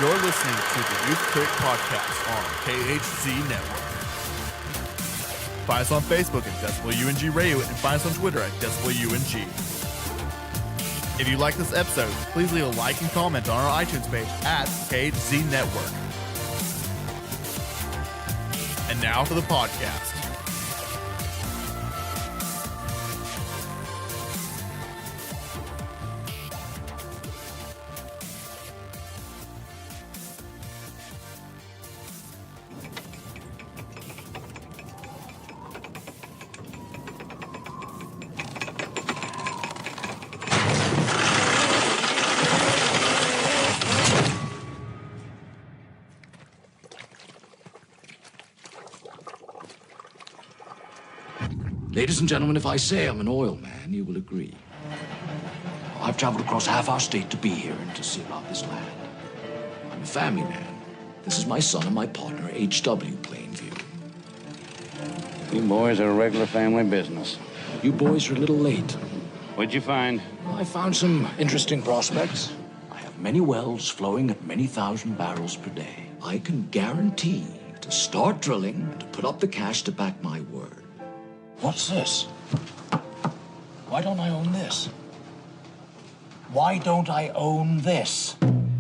You're listening to the Youth Critic Podcast on KHZ Network. Find us on Facebook at DecibelUNG Radio and find us on Twitter at DecibelUNG. If you like this episode, please leave a like and comment on our iTunes page at KHZ Network. And now for the podcast. Ladies and gentlemen, if I say I'm an oil man, you will agree. I've traveled across half our state to be here and to see about this land. I'm a family man. This is my son and my partner, H.W. Plainview. You boys are a regular family business. You boys are a little late. What'd you find? I found some interesting prospects. I have many wells flowing at many thousand barrels per day. I can guarantee to start drilling and to put up the cash to back my word. What's this? Why don't I own this? Why don't I own this? I'm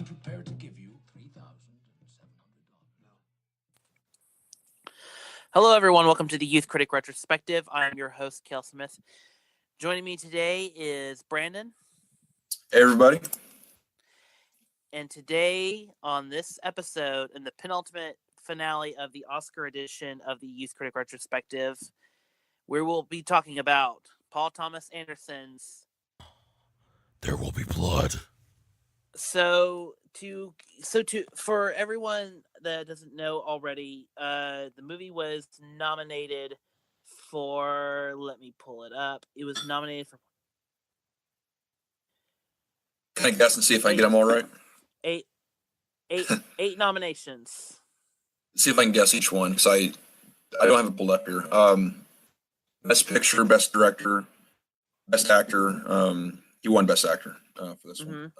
prepared to give you $3,700. Hello, everyone. Welcome to the Youth Critic Retrospective. I'm your host, Kel Smith. Joining me today is Brandon. Hey, everybody. And today, on this episode, in the penultimate finale of the Oscar edition of the Youth Critic Retrospective, we will be talking about Paul Thomas Anderson's There Will Be Blood. For everyone that doesn't know already, the movie was nominated for, let me pull it up. It was nominated for Can I guess and see if I can get them all right? eight nominations. See if I can guess each one, because I don't have it pulled up here. Best Picture, Best Director, Best Actor. He won Best Actor for this one.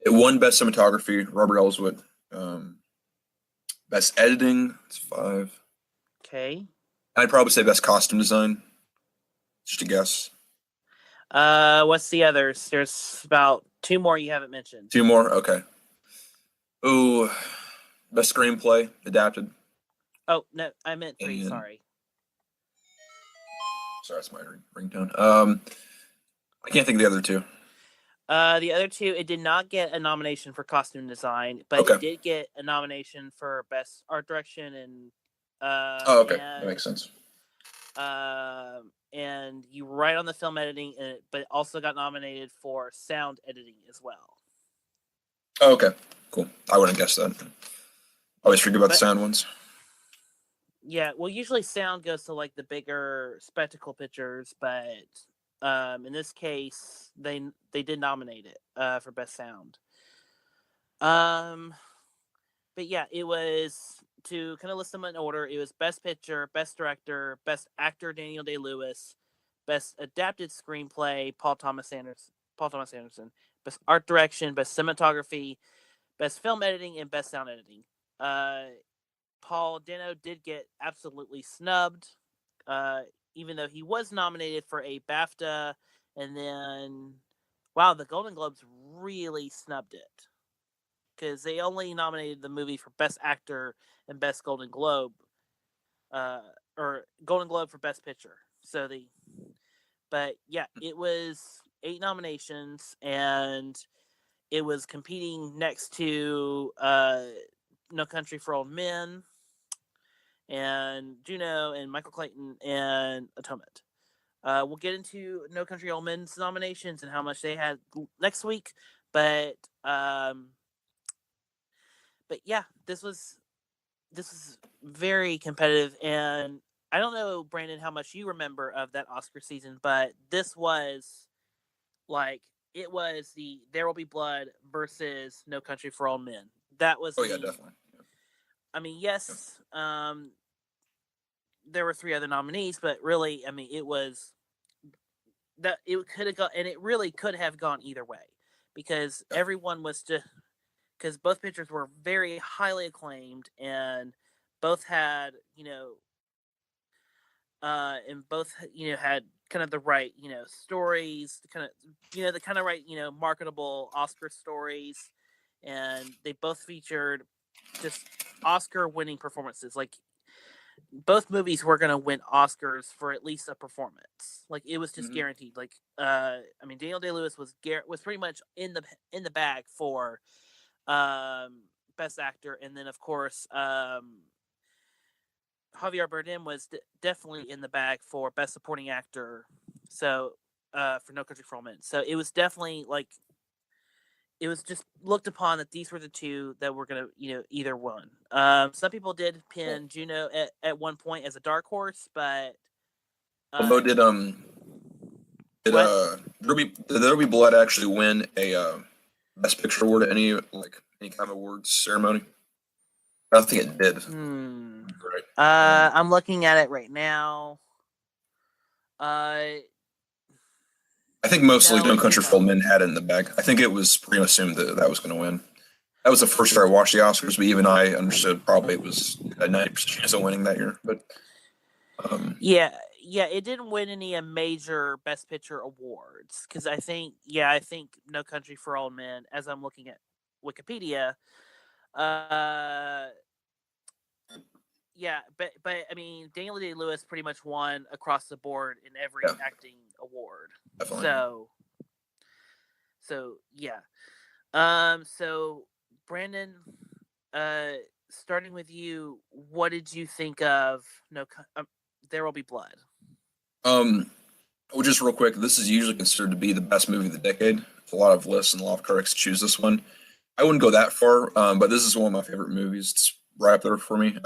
It won Best Cinematography, Robert Elswit. Best Editing, it's 5. Okay. I'd probably say Best Costume Design, just a guess. What's the others? There's about 2 more you haven't mentioned. 2 more? Okay. Ooh, Best Screenplay, Adapted. Oh, no, I meant 3, And- sorry. Sorry, that's my ringtone. I can't think of the other 2. The other 2, it did not get a nomination for costume design, but Okay. it did get a nomination for best art direction and Okay. That makes sense. and you were right on the film editing, but it also got nominated for sound editing as well. Oh, okay, cool. I wouldn't guess that. I always forget about the sound ones. Yeah, well, usually sound goes to like the bigger spectacle pictures, but in this case, they did nominate it for best sound. But yeah, it was, to kind of list them in order, it was best picture, best director, best actor Daniel Day-Lewis, best adapted screenplay Paul Thomas Anderson, best art direction, best cinematography, best film editing, and best sound editing. Paul Dano did get absolutely snubbed, even though he was nominated for a BAFTA, and then, wow, the Golden Globes really snubbed it, because they only nominated the movie for Best Actor and Best Golden Globe, or Golden Globe for Best Picture. But yeah, it was 8 nominations, and it was competing next to No Country for Old Men, and Juno, and Michael Clayton, and Atonement. We'll get into No Country for Old Men's nominations and how much they had next week, but yeah, this was very competitive, and I don't know, Brandon, how much you remember of that Oscar season, but this was like, it was the There Will Be Blood versus No Country for Old Men. That was Oh, yeah, definitely. I mean, yes, there were 3 other nominees, but really, I mean, it was that it could have gone, and it really could have gone either way, because everyone was just because both pictures were very highly acclaimed and both had and both had kind of the right stories, kind of the kind of right marketable Oscar stories, and they both featured just Oscar winning performances. Like both movies were going to win Oscars for at least a performance. Like it was just guaranteed. Like I mean, Daniel Day-Lewis was pretty much in the bag for best actor, and then of course Javier Bardem was definitely in the bag for best supporting actor. So for No Country for Old Men. So it was definitely like it was just looked upon that these were the two that were gonna either one. Some people did pin Juno at one point as a dark horse, but although did There Be Blood actually win a Best Picture award at any kind of awards ceremony? I don't think it did. Right. I'm looking at it right now. I think mostly No, No it Country did for Old not. Men had it in the bag. I think it was pretty much assumed that was going to win. That was the first year I watched the Oscars, but even I understood probably it was a 90% chance of winning that year. But yeah, it didn't win any major Best Picture awards because I think No Country for Old Men, as I'm looking at Wikipedia, but I mean Daniel Day-Lewis pretty much won across the board in every acting award. definitely. So yeah. So Brandon, starting with you, what did you think of There Will Be Blood? Well, just real quick, this is usually considered to be the best movie of the decade. A lot of lists and a lot of critics choose this one. I wouldn't go that far, but this is one of my favorite movies. It's right up there for me.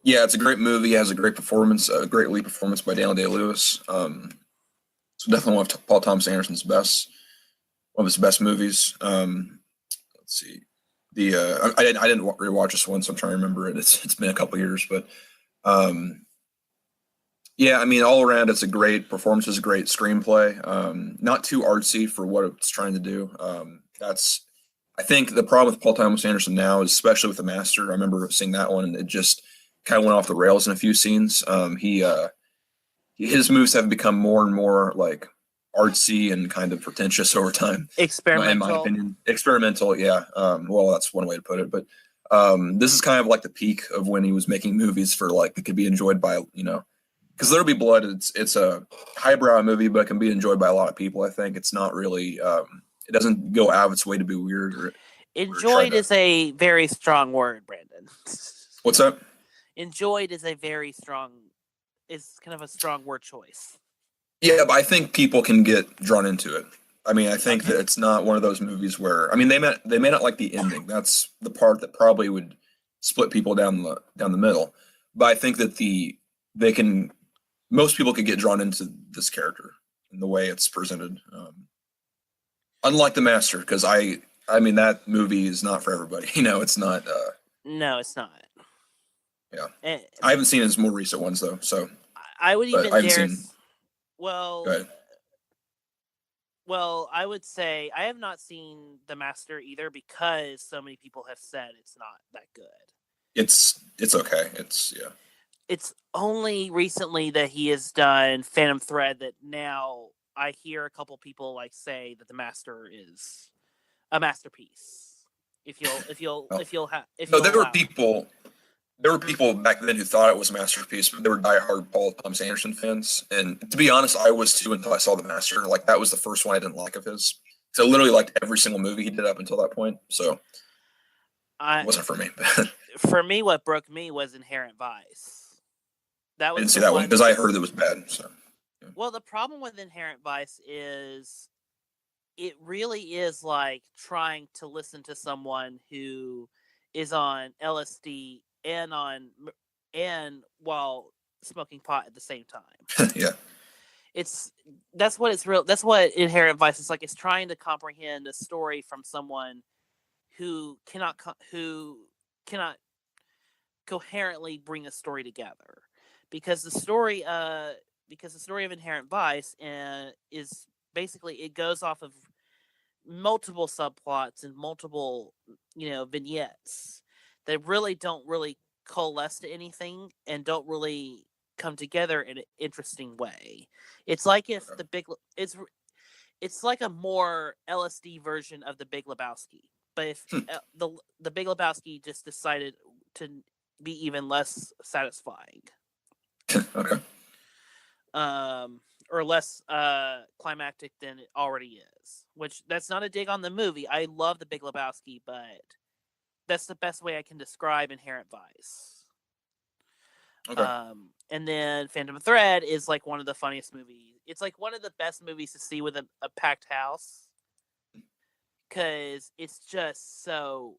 Yeah, it's a great movie. It has a great performance, a great lead performance by Daniel Day-Lewis. So definitely one of Paul Thomas Anderson's best, one of his best movies. Let's see. I didn't rewatch this one, so I'm trying to remember it. It's been a couple years, but yeah, I mean, all around, it's a great performance. It's a great screenplay. Not too artsy for what it's trying to do. I think the problem with Paul Thomas Anderson now is, especially with The Master, I remember seeing that one, and it just kind of went off the rails in a few scenes. His moves have become more and more like artsy and kind of pretentious over time. Experimental. In my opinion. Experimental, yeah. Well, that's one way to put it. But this is kind of like the peak of when he was making movies for like that could be enjoyed by, because There'll Be Blood, it's a highbrow movie, but it can be enjoyed by a lot of people. I think it's not really, it doesn't go out of its way to be weird. Enjoyed is a very strong word, Brandon. What's that? Enjoyed is kind of a strong word choice. Yeah, but I think people can get drawn into it. I mean, I think that it's not one of those movies where, I mean, they may not like the ending. That's the part that probably would split people down the middle. But I think that most people could get drawn into this character and the way it's presented. Unlike The Master, because I mean, that movie is not for everybody. It's not. No, it's not. Yeah, I haven't seen his more recent ones though. So I would even dare. Go ahead. Well, I would say I have not seen The Master either because so many people have said it's not that good. It's okay. It's only recently that he has done Phantom Thread that now I hear a couple people say that The Master is a masterpiece. There were people back then who thought it was a masterpiece, but they were diehard Paul Thomas Anderson fans. And to be honest, I was too until I saw The Master. Like, that was the first one I didn't like of his. So I literally liked every single movie he did up until that point. So it wasn't for me. For me, what broke me was Inherent Vice. I didn't see that one because I heard it was bad. So. Yeah. Well, the problem with Inherent Vice is it really is like trying to listen to someone who is on LSD and while smoking pot at the same time. Yeah. That's what Inherent Vice is like. It's trying to comprehend a story from someone who cannot coherently bring a story together, because the story of Inherent Vice is basically it goes off of multiple subplots and multiple, vignettes that really don't really coalesce to anything and don't really come together in an interesting way. It's like if it's like a more LSD version of the Big Lebowski, but if the Big Lebowski just decided to be even less satisfying. Okay. Or less climactic than it already is. Which, that's not a dig on the movie. I love the Big Lebowski, but that's the best way I can describe Inherent Vice. Okay. And then Phantom Thread is like one of the funniest movies. It's like one of the best movies to see with a packed house, because it's just so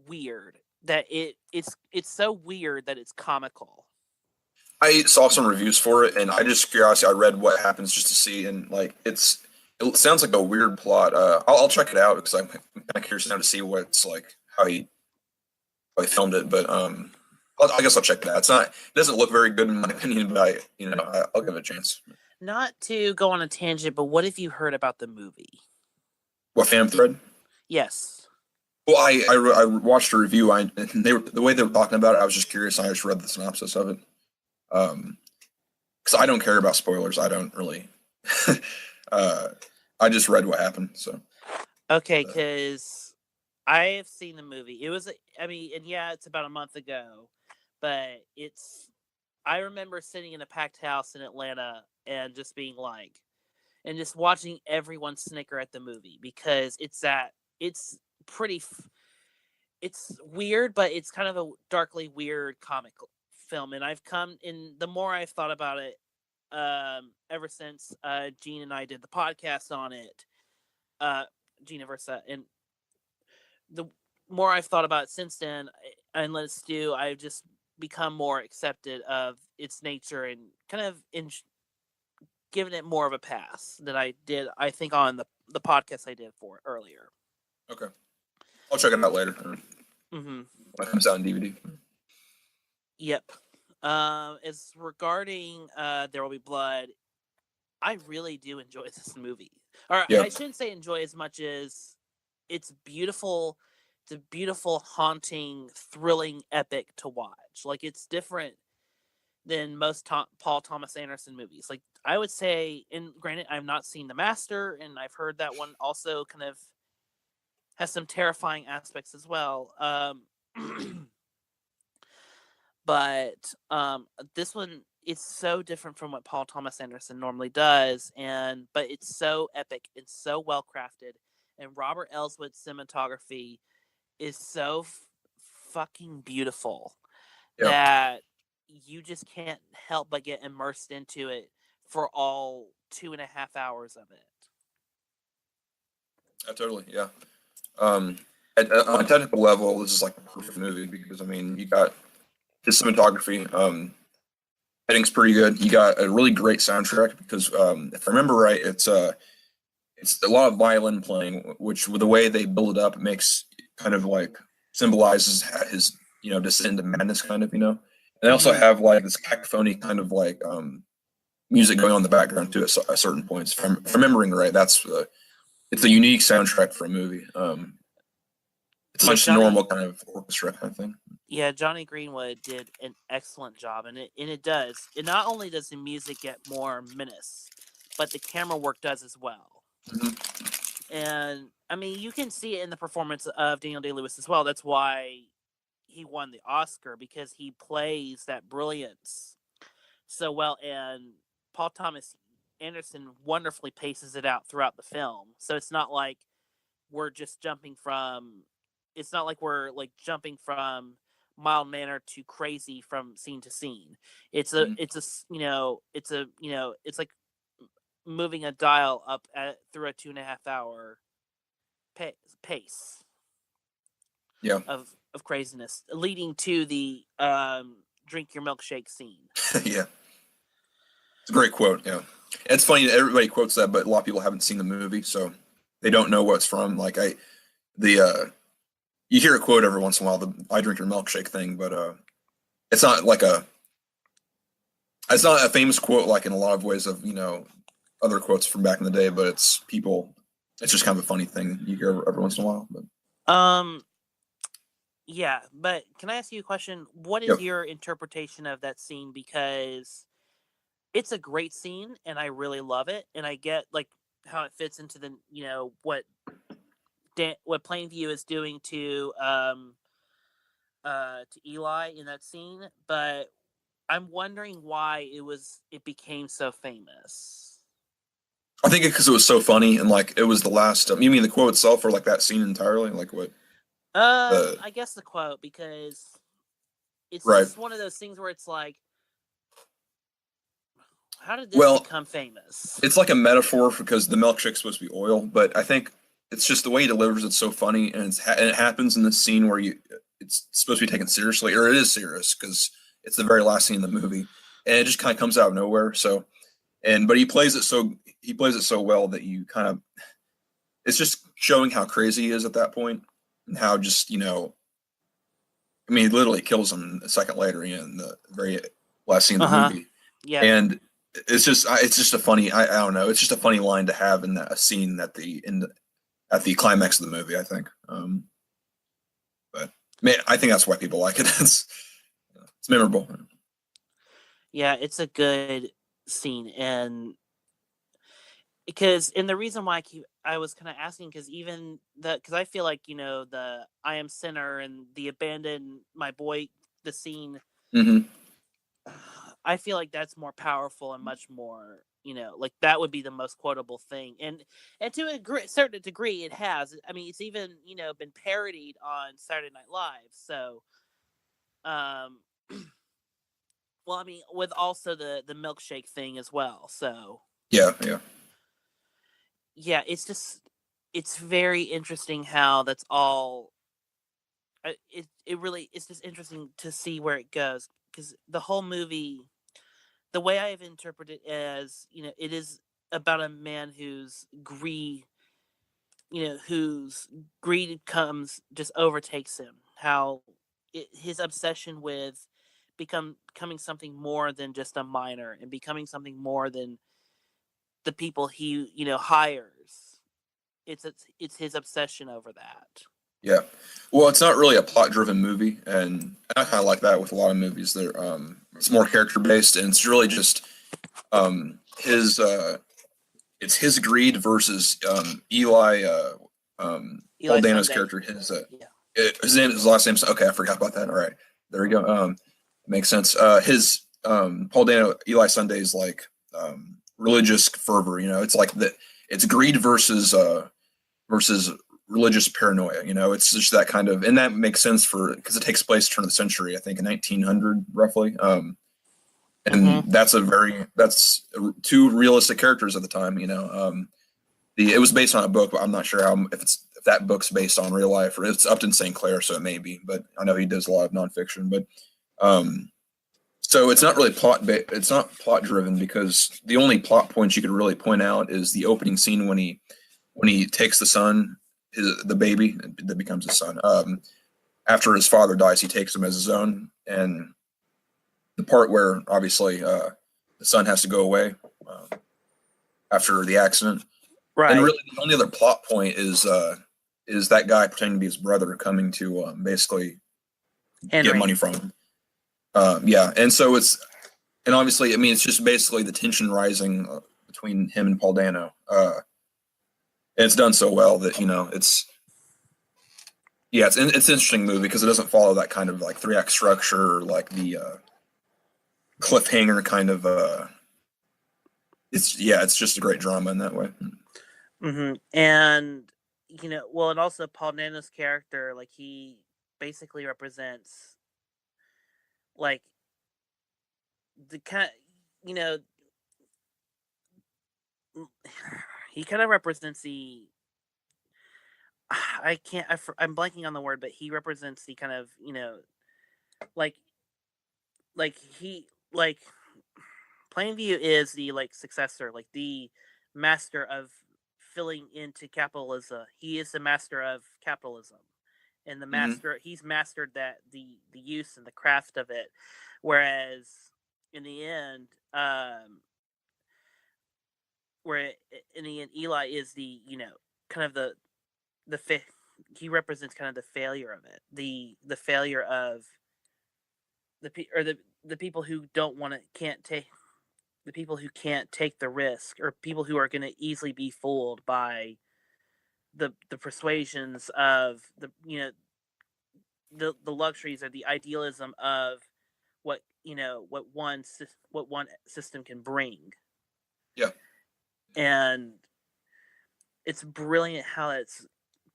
weird that it's so weird that it's comical. I saw some reviews for it, and I just curiosity. I read what happens just to see, and like it sounds like a weird plot. I'll check it out because I'm kind of curious now to see what's like how he filmed it. But I guess I'll check that. It doesn't look very good in my opinion, but I'll give it a chance. Not to go on a tangent, but what have you heard about the movie? What, Phantom Thread? Yes. Well, I watched a review. The way they were talking about it, I was just curious. I just read the synopsis of it. Because I don't care about spoilers. I don't really. I just read what happened. So. Okay, because I have seen the movie. It was, it's about a month ago, but I remember sitting in a packed house in Atlanta and just being like, and just watching everyone snicker at the movie, because it's pretty, it's weird, but it's kind of a darkly weird comic film. And the more I've thought about it, ever since Gene and I did the podcast on it, Gina Versa, and the more I've thought about it since then, and Let's Do, I've just become more accepted of its nature and kind of given it more of a pass than I did, I think, on the podcast I did for it earlier. Okay. I'll check it out later. Mm-hmm. When it comes out on DVD. Yep. As regarding There Will Be Blood, I really do enjoy this movie. Or I shouldn't say enjoy as much as it's beautiful. It's a beautiful, haunting, thrilling epic to watch. Like, it's different than most Paul Thomas Anderson movies. Like, I would say, and granted, I've not seen The Master, and I've heard that one also kind of has some terrifying aspects as well. But this one, it's so different from what Paul Thomas Anderson normally does, but it's so epic and so well crafted, and Robert Elswit's cinematography is so fucking beautiful that you just can't help but get immersed into it for all 2.5 hours of it. Totally, yeah. On a technical level, this is like a perfect movie because you got his cinematography. Editing's pretty good. You got a really great soundtrack because if I remember right, it's a lot of violin playing, which with the way they build it up, it makes kind of like symbolizes his descent into madness, kind of. And they also have like this cacophony kind of like music going on in the background too at certain points. If I'm remembering right, it's a unique soundtrack for a movie. It's not just a normal kind of orchestra kind of thing. Yeah, Johnny Greenwood did an excellent job, and it does. It not only does the music get more menace, but the camera work does as well. Mm-hmm. And you can see it in the performance of Daniel Day-Lewis as well. That's why he won the Oscar, because he plays that brilliance so well, and Paul Thomas Anderson wonderfully paces it out throughout the film. So it's not like we're just jumping from mild manner to crazy from scene to scene. It's like moving a dial up through a 2.5 hour pace. Yeah. Of craziness, leading to the drink your milkshake scene. Yeah. It's a great quote. Yeah. It's funny that everybody quotes that, but a lot of people haven't seen the movie, so they don't know what it's from. Like you hear a quote every once in a while, the "I drink your milkshake" thing, but it's not a famous quote like in a lot of ways of other quotes from back in the day, but it's just kind of a funny thing you hear every once in a while. But Yeah, but can I ask you a question? What is yep. your interpretation of that scene? Because it's a great scene, and I really love it, and I get like how it fits into the what Plainview is doing to Eli in that scene, but I'm wondering why it became so famous. I think because it was so funny and like it was the last. You mean the quote itself, or like that scene entirely? Like what? I guess the quote, because it's Right. just one of those things where it's like, how did this become famous? It's like a metaphor because the milkshake's supposed to be oil, but I think it's just the way he delivers it's so funny, and it happens in this scene where it's supposed to be taken seriously, or it is serious because it's the very last scene in the movie, and it just kind of comes out of nowhere. So, but he plays it so well that you kind of, it's just showing how crazy he is at that point, and how just I mean, he literally kills him a second later in the very last scene of the movie. Yeah. And it's just a funny, I don't know, it's just a funny line to have in a scene at the climax of the movie, I think. But man, I think that's why people like it. It's memorable. Yeah, it's a good scene, and the reason why I was kind of asking, because I feel like the I am sinner and the abandon my boy, the scene. Mm-hmm. I feel like that's more powerful and much more, like that would be the most quotable thing, and to a certain degree, it has. I mean, it's even been parodied on Saturday Night Live. So, well, I mean, with also the milkshake thing as well. So Yeah. it's very interesting how that's all. It's just interesting to see where it goes, because the whole movie, the way I have interpreted it as, it is about a man whose greed just overtakes him. How his obsession with becoming something more than just a miner, and becoming something more than the people he hires. It's his obsession over that. Yeah. Well, it's not really a plot-driven movie, and I kind of like that with a lot of movies. It's more character-based, and it's really just his it's his greed versus Eli Paul Dano's character. His last name. Okay, I forgot about that. All right, there we go. Makes sense. His Paul Dano Eli Sunday's like religious fervor. It's like it's greed versus religious paranoia. It's just that kind of, and that makes sense because it takes place turn of the century, I think in 1900 roughly. And that's two realistic characters at the time. It was based on a book, but I'm not sure if that book's based on real life, or it's Upton St. Clair, so it may be. But I know he does a lot of nonfiction. But so it's not really it's not plot driven, because the only plot points you could really point out is the opening scene when he takes the son, the baby that becomes his son. After his father dies, he takes him as his own, and the part where obviously the son has to go away after the accident. Right. And really, the only other plot point is that guy pretending to be his brother coming to basically get money from him. Yeah, and so and obviously, I mean, it's just basically the tension rising between him and Paul Dano. And it's done so well that it's an interesting movie because it doesn't follow that kind of like 3-act structure, or like the cliffhanger kind of. It's just a great drama in that way. Mm-hmm. And and also Paul Dano's character, like he basically represents like the kind, he kind of represents I'm blanking on the word, but he represents the kind of like he like Plainview is the successor, like the master of filling into capitalism. He is the master of capitalism, and he's mastered the use and the craft of it. Whereas in the end, where in the end Eli is the kind of he represents kind of the failure of it, the failure of the people who don't want to can't take the people who can't take the risk, or people who are going to easily be fooled by the persuasions of the luxuries or the idealism of what what one system can bring. Yeah. And it's brilliant how it's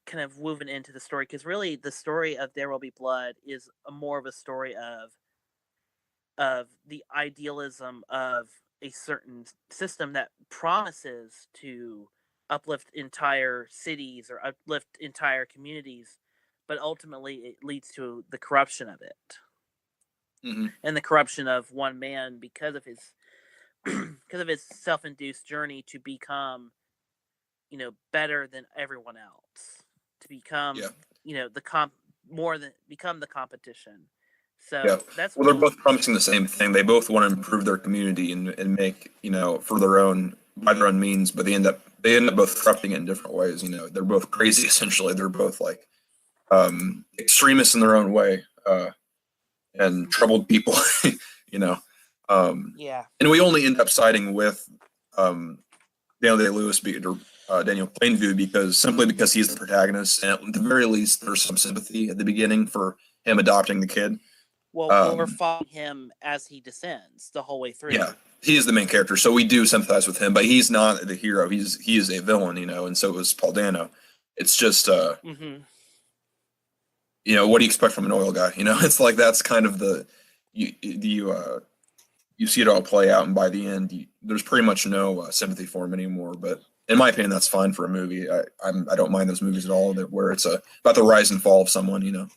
kind of woven into the story, because really the story of There Will Be Blood is more of a story of the idealism of a certain system that promises to uplift entire cities or uplift entire communities, but ultimately it leads to the corruption of it. Mm-hmm. And the corruption of one man because of his self-induced journey to become better than everyone else, to become become the competition. So Yeah. that's Well, they're both promising the same thing. They both want to improve their community and make, for their own, by their own means, but they end up both corrupting it in different ways. They're both crazy essentially. They're both like extremists in their own way, and troubled people, you know. Yeah. And we only end up siding with Daniel Day-Lewis or Daniel Plainview because he's the protagonist, and at the very least there's some sympathy at the beginning for him adopting the kid. Well, we're following him as he descends the whole way through. Yeah, he is the main character, so we do sympathize with him, but he's not the hero. He is a villain, and so is Paul Dano. It's just Mm-hmm. what do you expect from an oil guy? It's like that's kind of you see it all play out, and by the end, there's pretty much no sympathy for him anymore. But in my opinion, that's fine for a movie. I don't mind those movies at all where it's about the rise and fall of someone.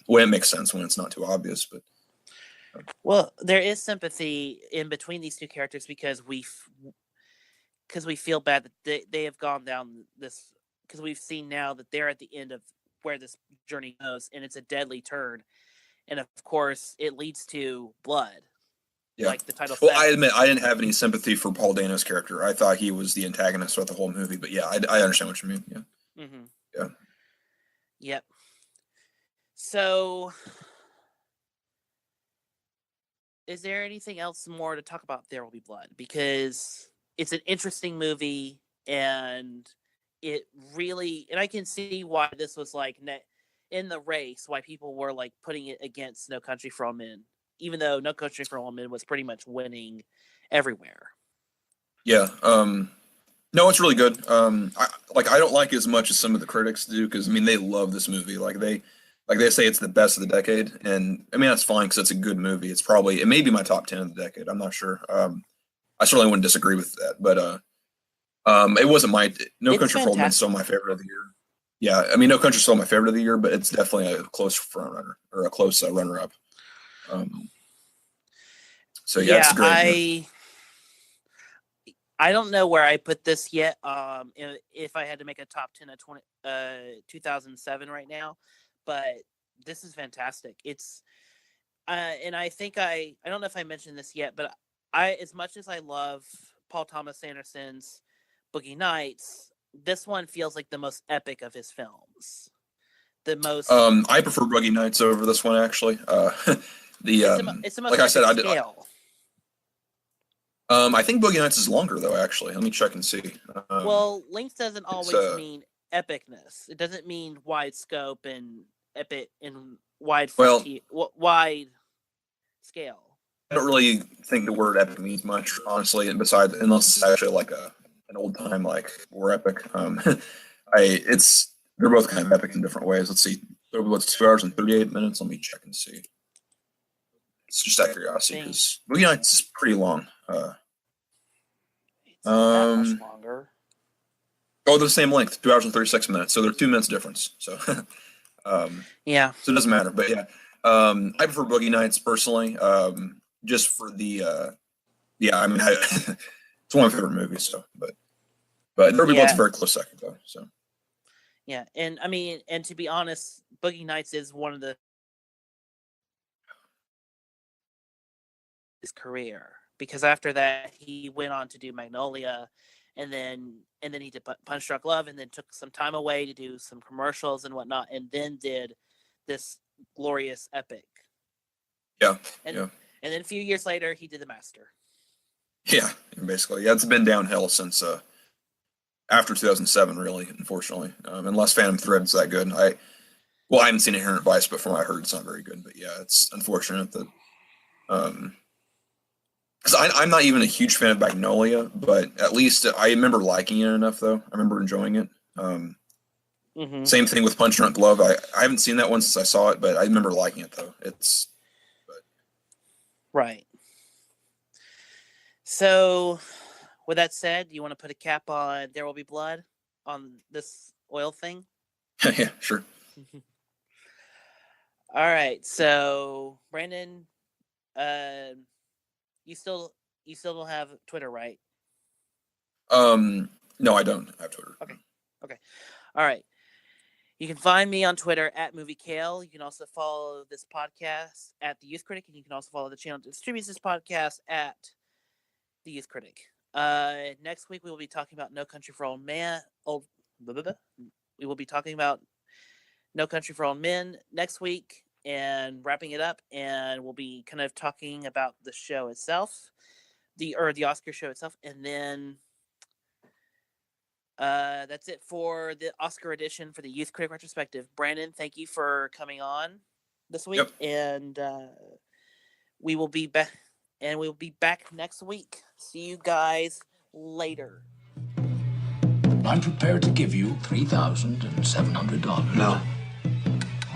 When it makes sense, when it's not too obvious. But well, there is sympathy in between these two characters because we feel bad that they have gone down this, because we've seen now that they're at the end of where this journey goes, and it's a deadly turn, and of course it leads to blood. yeah, like the title. Well, I admit I didn't have any sympathy for Paul Dano's character. I thought he was the antagonist throughout the whole movie. But yeah, I understand what you mean. Yeah. Mm-hmm. Yeah. Yep. So, is there anything else more to talk about There Will Be Blood? Because it's an interesting movie, and it really, and I can see why this was like in the race, why people were like putting it against No Country for Old Men, even though No Country for Old Men was pretty much winning everywhere. Yeah. No, it's really good. I don't like it as much as some of the critics do, because they love this movie. They say it's the best of the decade, and that's fine because it's a good movie. It may be my top 10 of the decade. I'm not sure. I certainly wouldn't disagree with that, but it wasn't No Country for Old Men is still my favorite of the year. Yeah, No Country is still my favorite of the year, but it's definitely a close front runner, or a close runner up. So yeah, it's great. I don't know where I put this yet. If I had to make a top 10 of 2007 right now, but this is fantastic. It's and I think I don't know if I mentioned this yet, but as much as I love Paul Thomas Anderson's Boogie Nights, this one feels like the most epic of his films. The most. I prefer Boogie Nights over this one, actually. It's the most like I said, scale. I think Boogie Nights is longer, though, actually. Let me check and see. Well, length doesn't always mean epicness. It doesn't mean wide scope and epic and wide scale. I don't really think the word epic means much, honestly, and unless it's actually like an old time like war epic. They're both kind of epic in different ways. Let's see. What's 2 hours and 38 minutes? Let me check and see. It's just out of curiosity, because Boogie Nights is pretty long. It's not that much longer. Oh, they're the same length, 2 hours and 36 minutes. So they're 2 minutes difference. So yeah. So it doesn't matter. But yeah. I prefer Boogie Nights personally. Just for the it's one of my favorite movies, so but There Will Be Blood's a very close second though. So yeah, and and to be honest, Boogie Nights is one of his career, because after that he went on to do Magnolia, and then he did Punch Drunk Love, and then took some time away to do some commercials and whatnot, and then did this glorious epic. Yeah. And then a few years later he did The Master. Yeah, basically. Yeah, it's been downhill since after 2007, really, unfortunately. Unless Phantom Thread's that good. I haven't seen Inherent Vice, but from what I heard, it's not very good. But yeah, it's unfortunate that because I'm not even a huge fan of Magnolia, but at least I remember liking it enough, though. I remember enjoying it. Same thing with Punch Drunk Love. I haven't seen that one since I saw it, but I remember liking it, though. Right. So, with that said, do you want to put a cap on There Will Be Blood on this oil thing? Yeah, sure. All right. So, Brandon, you still don't have Twitter, right? No, I don't have Twitter. Okay. All right. You can find me on Twitter at MovieKale. You can also follow this podcast at The Youth Critic, and you can also follow the channel that distributes this podcast at The Youth Critic. Next week we will be talking about No Country for Old Men. We will be talking about No Country for Old Men next week and wrapping it up, and we'll be kind of talking about the show itself, the Oscar show itself, and then that's it for the Oscar edition for the Youth Critic Retrospective. Brandon, thank you for coming on this week, and we will be back. And we'll be back next week. See you guys later. I'm prepared to give you $3,700. No.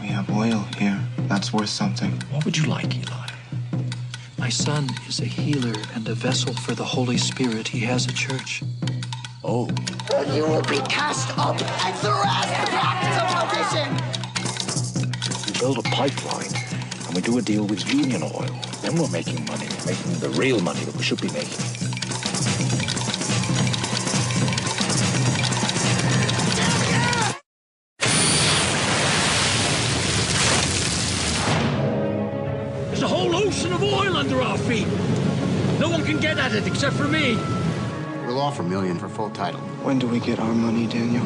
We have oil here. That's worth something. What would you like, Eli? My son is a healer and a vessel for the Holy Spirit. He has a church. Oh. You will be cast up and thrust back to perdition. We build a pipeline, and we do a deal with Union Oil. Then we're making money. We're making the real money that we should be making. There's a whole ocean of oil under our feet. No one can get at it except for me. We'll offer $1 million for full title. When do we get our money, Daniel?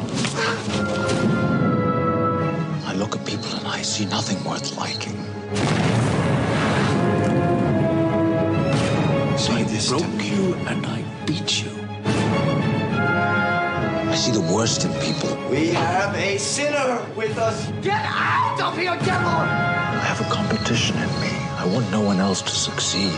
I look at people and I see nothing worth liking. Say this I to broke me. you and I beat you. I see the worst in people. We have a sinner with us. Get out of here, devil! I have a competition in me. I want no one else to succeed.